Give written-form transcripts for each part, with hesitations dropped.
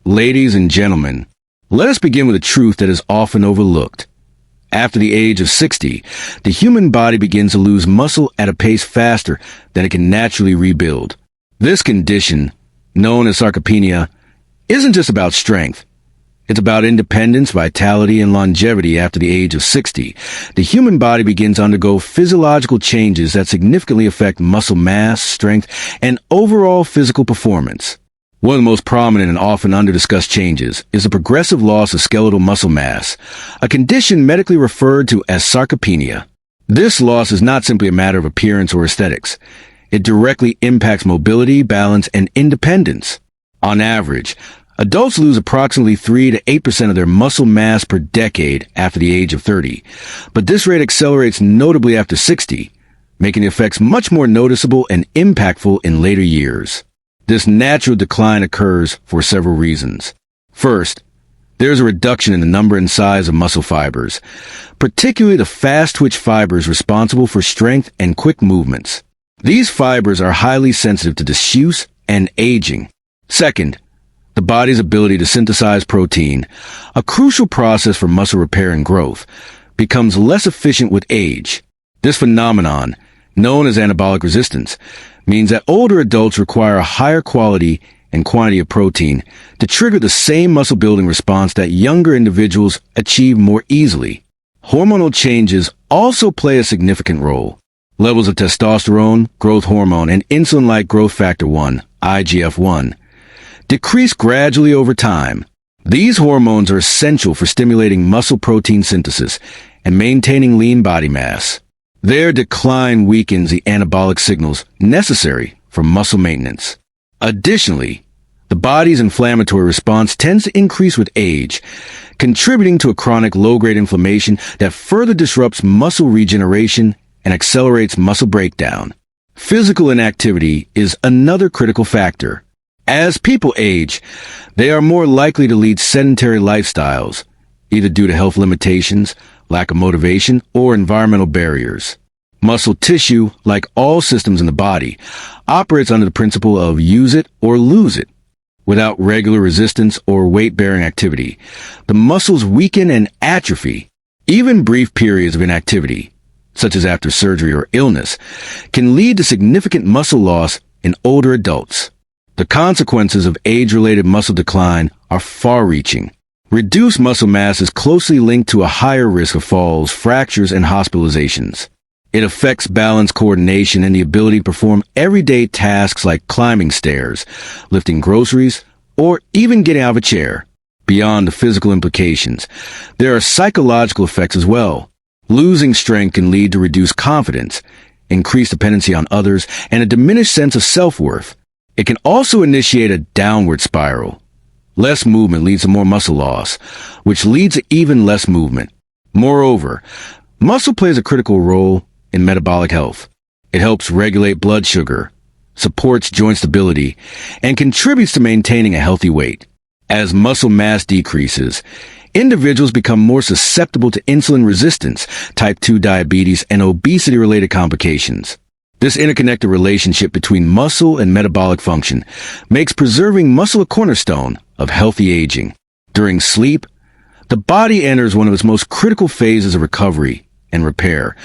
Ladies and gentlemen, let us begin with a truth that is often overlooked. After the age of 60, the human body begins to lose muscle at a pace faster than it can naturally rebuild. This condition, known as sarcopenia, isn't just about strength. It's about independence, vitality, and longevity. After the age of 60, the human body begins to undergo physiological changes that significantly affect muscle mass, strength, and overall physical performance. One of the most prominent and often under-discussed changes is the progressive loss of skeletal muscle mass, a condition medically referred to as sarcopenia. This loss is not simply a matter of appearance or aesthetics. It directly impacts mobility, balance, and independence. On average, adults lose approximately 3 to 8% of their muscle mass per decade after the age of 30, but this rate accelerates notably after 60, making the effects much more noticeable and impactful in later years. This natural decline occurs for several reasons. First, there is a reduction in the number and size of muscle fibers, particularly the fast-twitch fibers responsible for strength and quick movements. These fibers are highly sensitive to disuse and aging. Second, the body's ability to synthesize protein, a crucial process for muscle repair and growth, becomes less efficient with age. This phenomenon, known as anabolic resistance, means that older adults require a higher quality and quantity of protein to trigger the same muscle building response that younger individuals achieve more easily. Hormonal changes also play a significant role. Levels of testosterone, growth hormone, and insulin-like growth factor 1, IGF-1, decrease gradually over time. These hormones are essential for stimulating muscle protein synthesis and maintaining lean body mass. Their decline weakens the anabolic signals necessary for muscle maintenance. Additionally, the body's inflammatory response tends to increase with age, contributing to a chronic low-grade inflammation that further disrupts muscle regeneration and accelerates muscle breakdown. Physical inactivity is another critical factor. As people age, they are more likely to lead sedentary lifestyles, either due to health limitations, lack of motivation, or environmental barriers. Muscle tissue, like all systems in the body, operates under the principle of use it or lose it. Without regular resistance or weight-bearing activity, the muscles weaken and atrophy. Even brief periods of inactivity, such as after surgery or illness, can lead to significant muscle loss in older adults. The consequences of age-related muscle decline are far-reaching. Reduced muscle mass is closely linked to a higher risk of falls, fractures, and hospitalizations. It affects balance, coordination, and the ability to perform everyday tasks like climbing stairs, lifting groceries, or even getting out of a chair. Beyond the physical implications, there are psychological effects as well. Losing strength can lead to reduced confidence, increased dependency on others, and a diminished sense of self-worth. It can also initiate a downward spiral. Less movement leads to more muscle loss, which leads to even less movement. Moreover, muscle plays a critical role in metabolic health. It helps regulate blood sugar, supports joint stability, and contributes to maintaining a healthy weight. As muscle mass decreases, individuals become more susceptible to insulin resistance, type 2 diabetes, and obesity-related complications. This interconnected relationship between muscle and metabolic function makes preserving muscle a cornerstone of healthy aging. During sleep, the body enters one of its most critical phases of recovery and repair,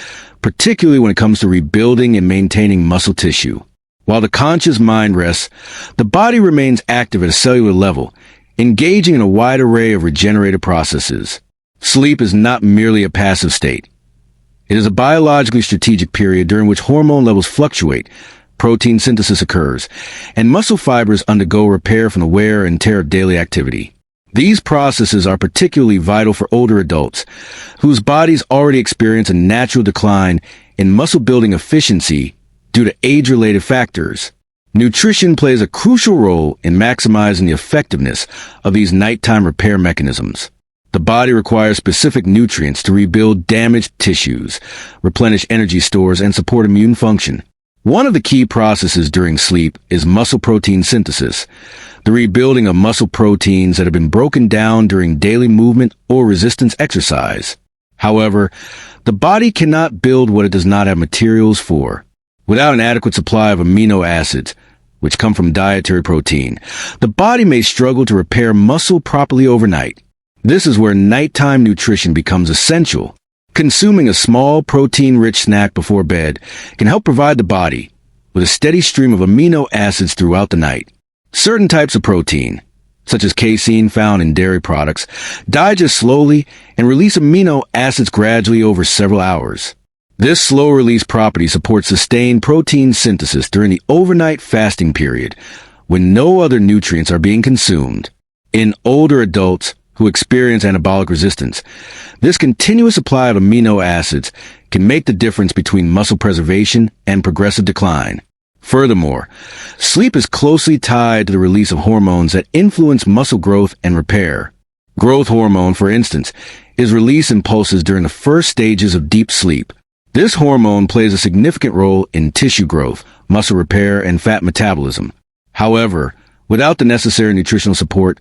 particularly when it comes to rebuilding and maintaining muscle tissue. While the conscious mind rests, the body remains active at a cellular level, engaging in a wide array of regenerative processes. Sleep is not merely a passive state. It is a biologically strategic period during which hormone levels fluctuate, protein synthesis occurs, and muscle fibers undergo repair from the wear and tear of daily activity. These processes are particularly vital for older adults, whose bodies already experience a natural decline in muscle-building efficiency due to age-related factors. Nutrition plays a crucial role in maximizing the effectiveness of these nighttime repair mechanisms. The body requires specific nutrients to rebuild damaged tissues, replenish energy stores, and support immune function. One of the key processes during sleep is muscle protein synthesis, the rebuilding of muscle proteins that have been broken down during daily movement or resistance exercise. However, the body cannot build what it does not have materials for. Without an adequate supply of amino acids, which come from dietary protein, the body may struggle to repair muscle properly overnight. This is where nighttime nutrition becomes essential. Consuming a small protein-rich snack before bed can help provide the body with a steady stream of amino acids throughout the night. Certain types of protein, such as casein found in dairy products, digest slowly and release amino acids gradually over several hours. This slow-release property supports sustained protein synthesis during the overnight fasting period, when no other nutrients are being consumed. In older adults who experience anabolic resistance, this continuous supply of amino acids can make the difference between muscle preservation and progressive decline. Furthermore, sleep is closely tied to the release of hormones that influence muscle growth and repair. Growth hormone, for instance, is released in pulses during the first stages of deep sleep. This hormone plays a significant role in tissue growth, muscle repair, and fat metabolism. However, without the necessary nutritional support,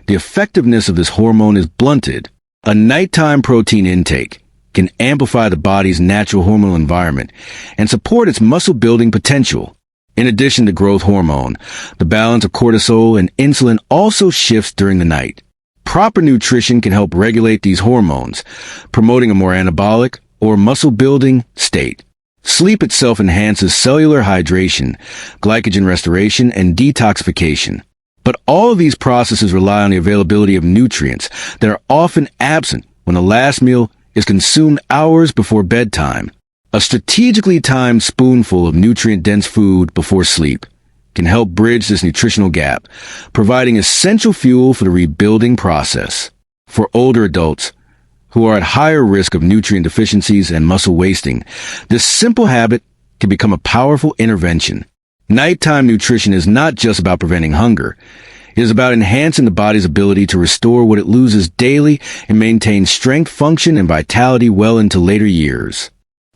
the effectiveness of this hormone is blunted. A nighttime protein intake can amplify the body's natural hormonal environment and support its muscle-building potential. In addition to growth hormone, the balance of cortisol and insulin also shifts during the night. Proper nutrition can help regulate these hormones, promoting a more anabolic or muscle-building state. Sleep itself enhances cellular hydration, glycogen restoration, and detoxification. But all of these processes rely on the availability of nutrients that are often absent when the last meal is consumed hours before bedtime. A strategically timed spoonful of nutrient-dense food before sleep can help bridge this nutritional gap, providing essential fuel for the rebuilding process. For older adults who are at higher risk of nutrient deficiencies and muscle wasting, this simple habit can become a powerful intervention. Nighttime nutrition is not just about preventing hunger. It is about enhancing the body's ability to restore what it loses daily and maintain strength, function, and vitality well into later years.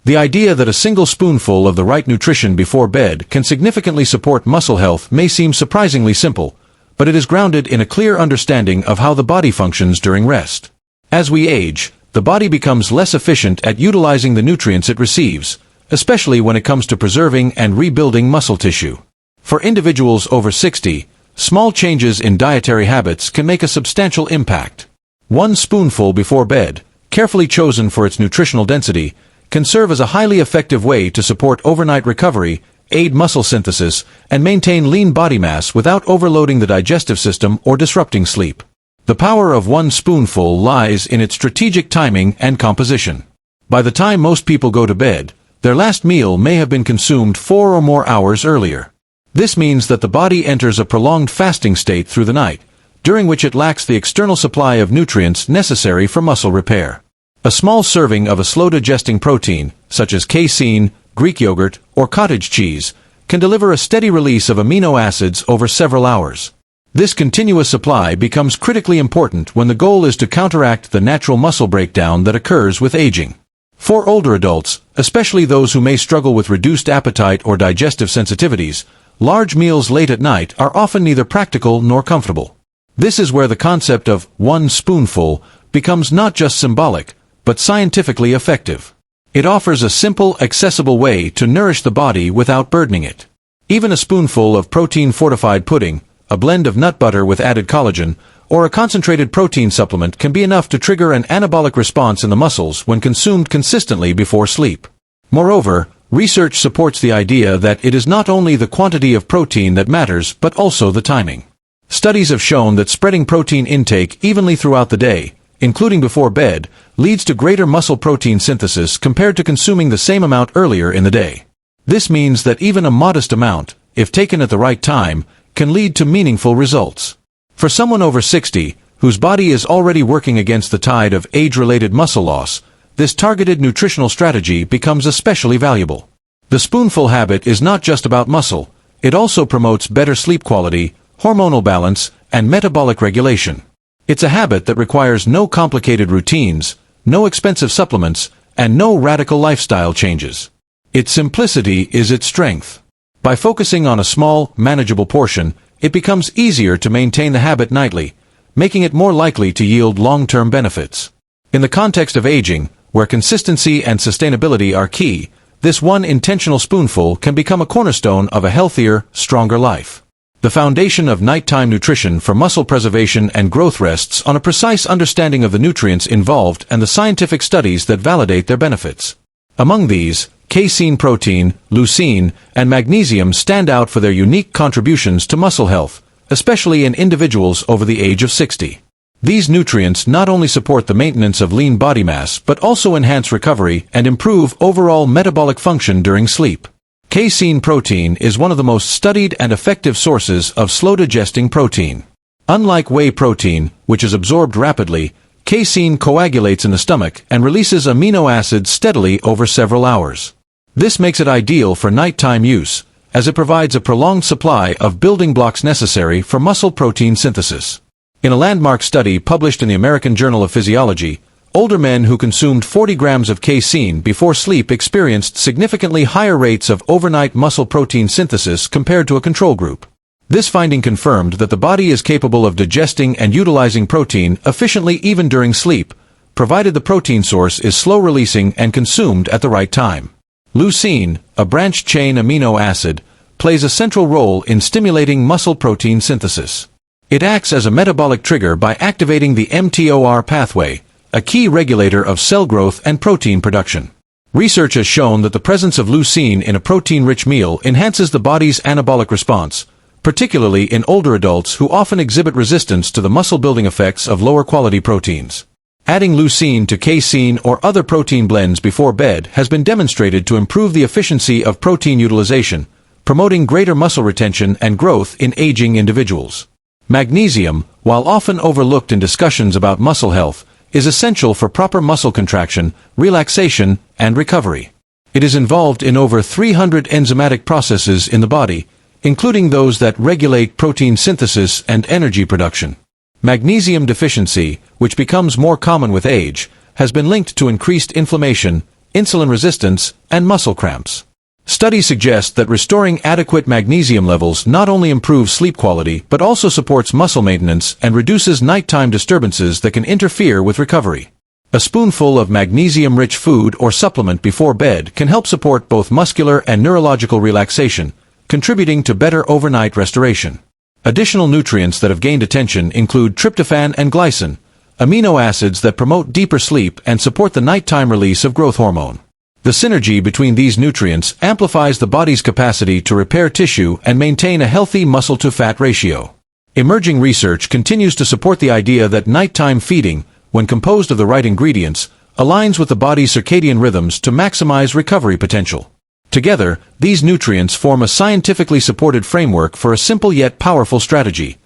The idea that a single spoonful of the right nutrition before bed can significantly support muscle health may seem surprisingly simple, but it is grounded in a clear understanding of how the body functions during rest. As we age, the body becomes less efficient at utilizing the nutrients it receives, especially when it comes to preserving and rebuilding muscle tissue. For individuals over 60, small changes in dietary habits can make a substantial impact. One spoonful before bed, carefully chosen for its nutritional density, can serve as a highly effective way to support overnight recovery, aid muscle synthesis, and maintain lean body mass without overloading the digestive system or disrupting sleep. The power of one spoonful lies in its strategic timing and composition. By the time most people go to bed, their last meal may have been consumed 4 or more hours earlier. This means that the body enters a prolonged fasting state through the night, during which it lacks the external supply of nutrients necessary for muscle repair. A small serving of a slow-digesting protein, such as casein, Greek yogurt, or cottage cheese, can deliver a steady release of amino acids over several hours. This continuous supply becomes critically important when the goal is to counteract the natural muscle breakdown that occurs with aging. For older adults, especially those who may struggle with reduced appetite or digestive sensitivities, large meals late at night are often neither practical nor comfortable. This is where the concept of one spoonful becomes not just symbolic, but scientifically effective. It offers a simple, accessible way to nourish the body without burdening it. Even a spoonful of protein-fortified pudding, a blend of nut butter with added collagen, or a concentrated protein supplement can be enough to trigger an anabolic response in the muscles when consumed consistently before sleep. Moreover, research supports the idea that it is not only the quantity of protein that matters but also the timing. Studies have shown that spreading protein intake evenly throughout the day, including before bed, leads to greater muscle protein synthesis compared to consuming the same amount earlier in the day. This means that even a modest amount, if taken at the right time, can lead to meaningful results. For someone over 60, whose body is already working against the tide of age-related muscle loss, this targeted nutritional strategy becomes especially valuable. The spoonful habit is not just about muscle, it also promotes better sleep quality, hormonal balance, and metabolic regulation. It's a habit that requires no complicated routines, no expensive supplements, and no radical lifestyle changes. Its simplicity is its strength. By focusing on a small, manageable portion, it becomes easier to maintain the habit nightly, making it more likely to yield long-term benefits. In the context of aging, where consistency and sustainability are key, This one intentional spoonful can become a cornerstone of a healthier, stronger life. The foundation of nighttime nutrition for muscle preservation and growth rests on a precise understanding of the nutrients involved and the scientific studies that validate their benefits. Among these, casein protein, leucine, and magnesium stand out for their unique contributions to muscle health, especially in individuals over the age of 60. These nutrients not only support the maintenance of lean body mass but also enhance recovery and improve overall metabolic function during sleep. Casein protein is one of the most studied and effective sources of slow-digesting protein. Unlike whey protein, which is absorbed rapidly, casein coagulates in the stomach and releases amino acids steadily over several hours. This makes it ideal for nighttime use, as it provides a prolonged supply of building blocks necessary for muscle protein synthesis. In a landmark study published in the American Journal of Physiology, older men who consumed 40 grams of casein before sleep experienced significantly higher rates of overnight muscle protein synthesis compared to a control group. This finding confirmed that the body is capable of digesting and utilizing protein efficiently even during sleep, provided the protein source is slow-releasing and consumed at the right time. Leucine, a branched-chain amino acid, plays a central role in stimulating muscle protein synthesis. It acts as a metabolic trigger by activating the mTOR pathway, a key regulator of cell growth and protein production. Research has shown that the presence of leucine in a protein-rich meal enhances the body's anabolic response, particularly in older adults who often exhibit resistance to the muscle-building effects of lower-quality proteins. Adding leucine to casein or other protein blends before bed has been demonstrated to improve the efficiency of protein utilization, promoting greater muscle retention and growth in aging individuals. Magnesium, while often overlooked in discussions about muscle health, is essential for proper muscle contraction, relaxation, and recovery. It is involved in over 300 enzymatic processes in the body, including those that regulate protein synthesis and energy production. Magnesium deficiency, which becomes more common with age, has been linked to increased inflammation, insulin resistance, and muscle cramps. Studies suggest that restoring adequate magnesium levels not only improves sleep quality but also supports muscle maintenance and reduces nighttime disturbances that can interfere with recovery. A spoonful of magnesium-rich food or supplement before bed can help support both muscular and neurological relaxation, contributing to better overnight restoration. Additional nutrients that have gained attention include tryptophan and glycine, amino acids that promote deeper sleep and support the nighttime release of growth hormone. The synergy between these nutrients amplifies the body's capacity to repair tissue and maintain a healthy muscle-to-fat ratio. Emerging research continues to support the idea that nighttime feeding, when composed of the right ingredients, aligns with the body's circadian rhythms to maximize recovery potential. Together, these nutrients form a scientifically supported framework for a simple yet powerful strategy,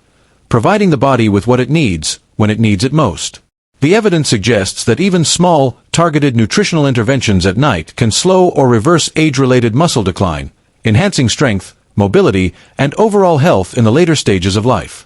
providing the body with what it needs, when it needs it most. The evidence suggests that even small, targeted nutritional interventions at night can slow or reverse age-related muscle decline, enhancing strength, mobility, and overall health in the later stages of life.